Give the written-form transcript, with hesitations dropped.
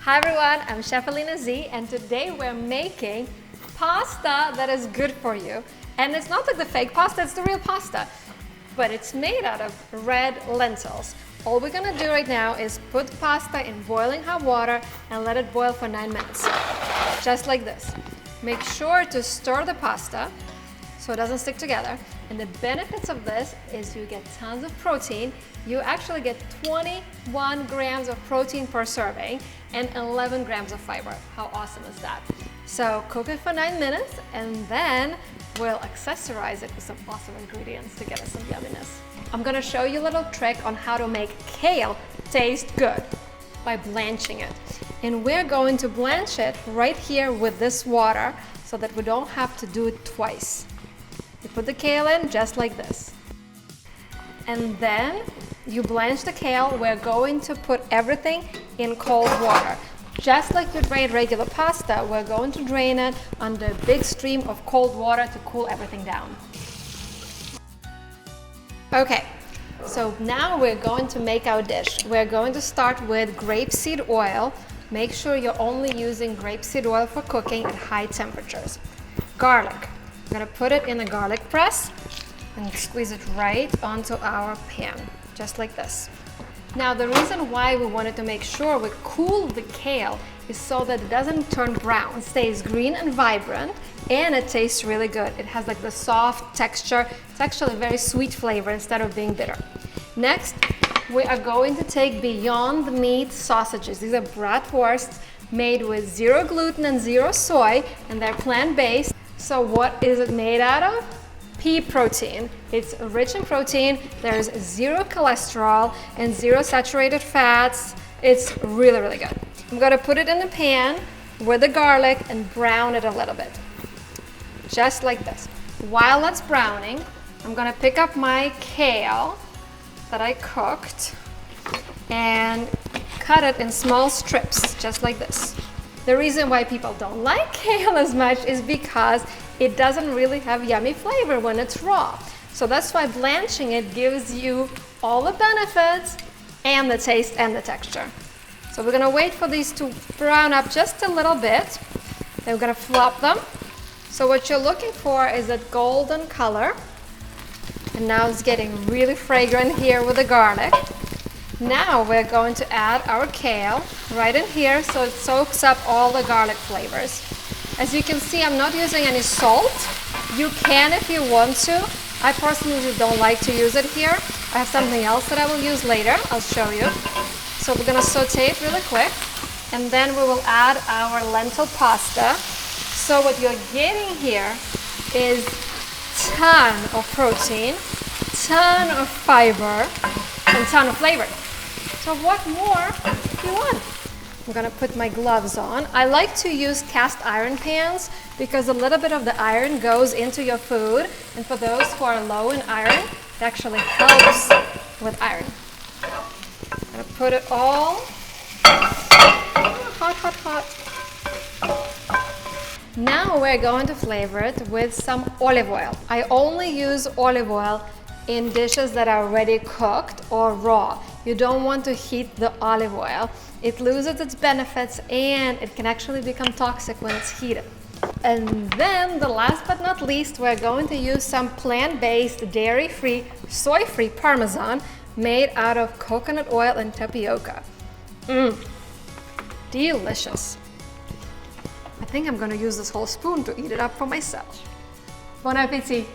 Hi everyone, I'm Chef Alina Z, and today we're making pasta that is good for you. And it's not like the fake pasta, it's the real pasta, but it's made out of red lentils. All we're gonna do right now is put the pasta in boiling hot water and let it boil for 9 minutes, just like this. Make sure to stir the pasta so it doesn't stick together. And the benefits of this is you get tons of protein. You actually get 21 grams of protein per serving and 11 grams of fiber. How awesome is that? So cook it for 9 minutes and then we'll accessorize it with some awesome ingredients to get us some yumminess. I'm gonna show you a little trick on how to make kale taste good by blanching it. And we're going to blanch it right here with this water so that we don't have to do it twice. You put the kale in just like this. And then you blanch the kale. We're going to put everything in cold water. Just like you drain regular pasta, we're going to drain it under a big stream of cold water to cool everything down. Okay, so now we're going to make our dish. We're going to start with grapeseed oil. Make sure you're only using grapeseed oil for cooking at high temperatures. Garlic. I'm gonna put it in a garlic press and squeeze it right onto our pan, just like this. Now, the reason why we wanted to make sure we cool the kale is so that it doesn't turn brown. It stays green and vibrant, and it tastes really good. It has like the soft texture. It's actually a very sweet flavor instead of being bitter. Next, we are going to take Beyond Meat sausages. These are bratwursts made with 0 gluten and 0 soy, and they're plant-based. So what is it made out of? Pea protein. It's rich in protein. There's 0 cholesterol and 0 saturated fats. It's really, really good. I'm gonna put it in the pan with the garlic and brown it a little bit. Just like this. While that's browning, I'm gonna pick up my kale that I cooked and cut it in small strips, just like this. The reason why people don't like kale as much is because it doesn't really have yummy flavor when it's raw. So that's why blanching it gives you all the benefits and the taste and the texture. So we're gonna wait for these to brown up just a little bit. Then we're gonna flop them. So what you're looking for is that golden color. And now it's getting really fragrant here with the garlic. Now we're going to add our kale right in here so it soaks up all the garlic flavors. As you can see, I'm not using any salt. You can if you want to. I personally don't like to use it here. I have something else that I will use later. I'll show you. So we're gonna saute it really quick. And then we will add our lentil pasta. So what you're getting here is ton of protein, ton of fiber, and ton of flavor. So what more do you want? I'm gonna put my gloves on. I like to use cast iron pans because a little bit of the iron goes into your food, and for those who are low in iron, it actually helps with iron. I'm gonna put it all hot, hot, hot. Now we're going to flavor it with some olive oil. I only use olive oil in dishes that are already cooked or raw. You don't want to heat the olive oil. It loses its benefits and it can actually become toxic when it's heated. And then the last but not least, we're going to use some plant-based, dairy-free, soy-free parmesan made out of coconut oil and tapioca. Delicious. I think I'm gonna use this whole spoon to eat it up for myself. Bon appétit.